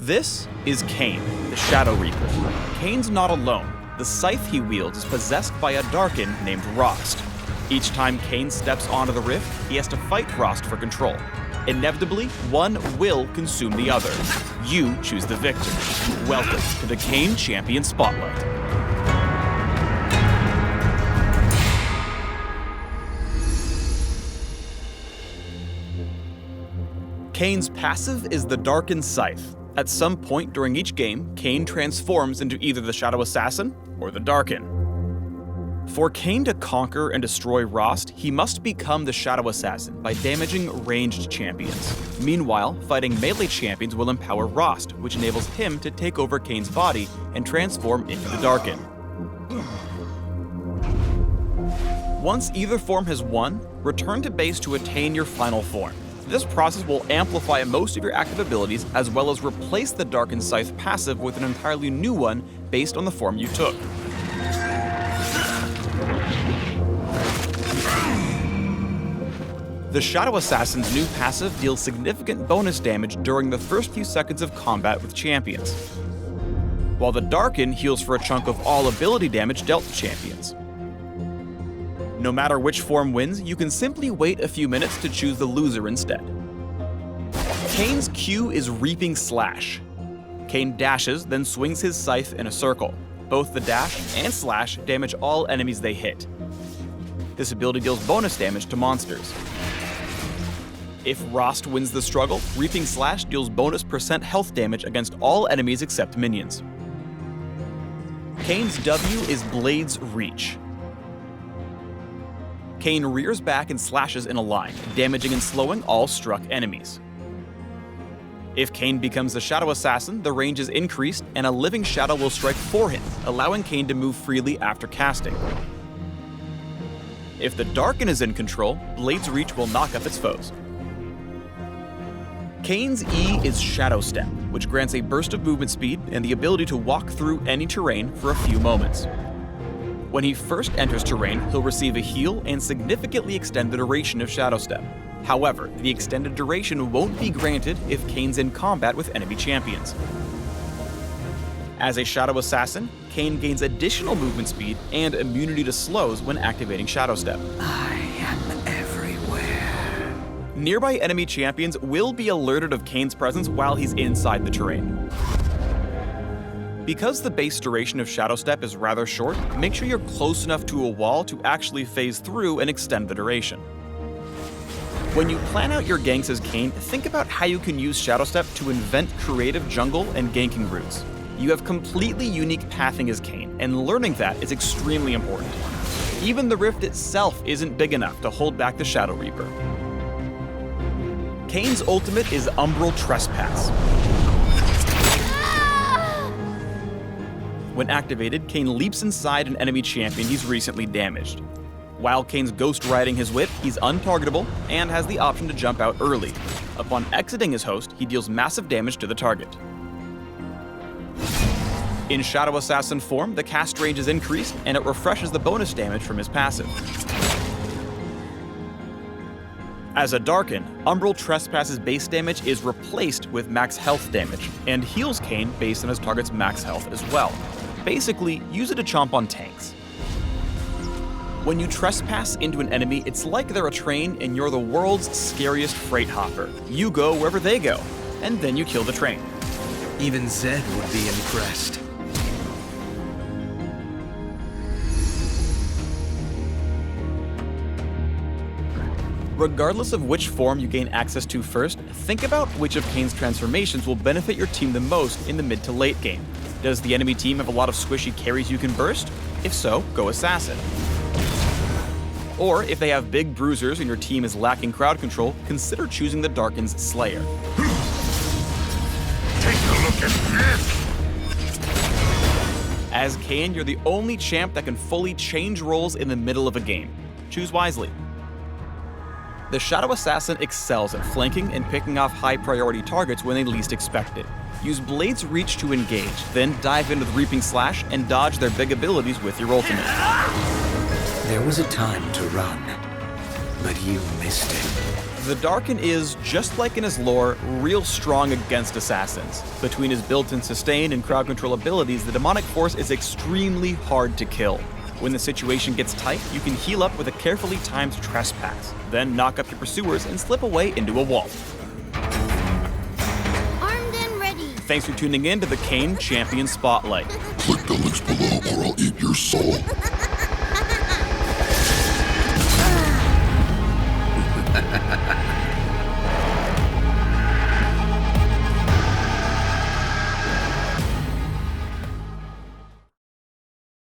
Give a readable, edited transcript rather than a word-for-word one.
This is Kayn, the Shadow Reaper. Kayn's not alone. The scythe he wields is possessed by a Darkin named Rost. Each time Kayn steps onto the rift, he has to fight Rost for control. Inevitably, one will consume the other. You choose the victor. Welcome to the Kayn Champion Spotlight. Kayn's passive is the Darkin Scythe. At some point during each game, Kayn transforms into either the Shadow Assassin or the Darkin. For Kayn to conquer and destroy Rost, he must become the Shadow Assassin by damaging ranged champions. Meanwhile, fighting melee champions will empower Rost, which enables him to take over Kayn's body and transform into the Darkin. Once either form has won, return to base to attain your final form. This process will amplify most of your active abilities, as well as replace the Darkin Scythe passive with an entirely new one based on the form you took. The Shadow Assassin's new passive deals significant bonus damage during the first few seconds of combat with champions, while the Darkin heals for a chunk of all ability damage dealt to champions. No matter which form wins, you can simply wait a few minutes to choose the loser instead. Kayn's Q is Reaping Slash. Kayn dashes, then swings his scythe in a circle. Both the dash and slash damage all enemies they hit. This ability deals bonus damage to monsters. If Rost wins the struggle, Reaping Slash deals bonus % health damage against all enemies except minions. Kayn's W is Blade's Reach. Kayn rears back and slashes in a line, damaging and slowing all struck enemies. If Kayn becomes the Shadow Assassin, the range is increased and a living shadow will strike for him, allowing Kayn to move freely after casting. If the Darkin is in control, Blade's Reach will knock up its foes. Kayn's E is Shadow Step, which grants a burst of movement speed and the ability to walk through any terrain for a few moments. When he first enters terrain, he'll receive a heal and significantly extend the duration of Shadow Step. However, the extended duration won't be granted if Kayn's in combat with enemy champions. As a Shadow Assassin, Kayn gains additional movement speed and immunity to slows when activating Shadow Step. I am everywhere. Nearby enemy champions will be alerted of Kayn's presence while he's inside the terrain. Because the base duration of Shadow Step is rather short, make sure you're close enough to a wall to actually phase through and extend the duration. When you plan out your ganks as Kayn, think about how you can use Shadow Step to invent creative jungle and ganking routes. You have completely unique pathing as Kayn, and learning that is extremely important. Even the rift itself isn't big enough to hold back the Shadow Reaper. Kayn's ultimate is Umbral Trespass. When activated, Kayn leaps inside an enemy champion he's recently damaged. While Kayn's ghost riding his whip, he's untargetable and has the option to jump out early. Upon exiting his host, he deals massive damage to the target. In Shadow Assassin form, the cast range is increased and it refreshes the bonus damage from his passive. As a Darkin, Umbral Trespass's base damage is replaced with max health damage, and heals Kayn based on his target's max health as well. Basically, use it to chomp on tanks. When you trespass into an enemy, it's like they're a train and you're the world's scariest freight hopper. You go wherever they go, and then you kill the train. Even Zed would be impressed. Regardless of which form you gain access to first, think about which of Kayn's transformations will benefit your team the most in the mid to late game. Does the enemy team have a lot of squishy carries you can burst? If so, go Assassin. Or if they have big bruisers and your team is lacking crowd control, consider choosing the Darkin's Slayer. Take a look at this! As Kayn, you're the only champ that can fully change roles in the middle of a game. Choose wisely. The Shadow Assassin excels at flanking and picking off high-priority targets when they least expect it. Use Blade's Reach to engage, then dive into the Reaping Slash and dodge their big abilities with your ultimate. There was a time to run, but you missed it. The Darkin is, just like in his lore, real strong against assassins. Between his built-in sustain and crowd control abilities, the demonic force is extremely hard to kill. When the situation gets tight, you can heal up with a carefully timed trespass, then knock up your pursuers and slip away into a wall. Armed and ready. Thanks for tuning in to the Kayn Champion Spotlight. Click the links below or I'll eat your soul. Ha ha ha!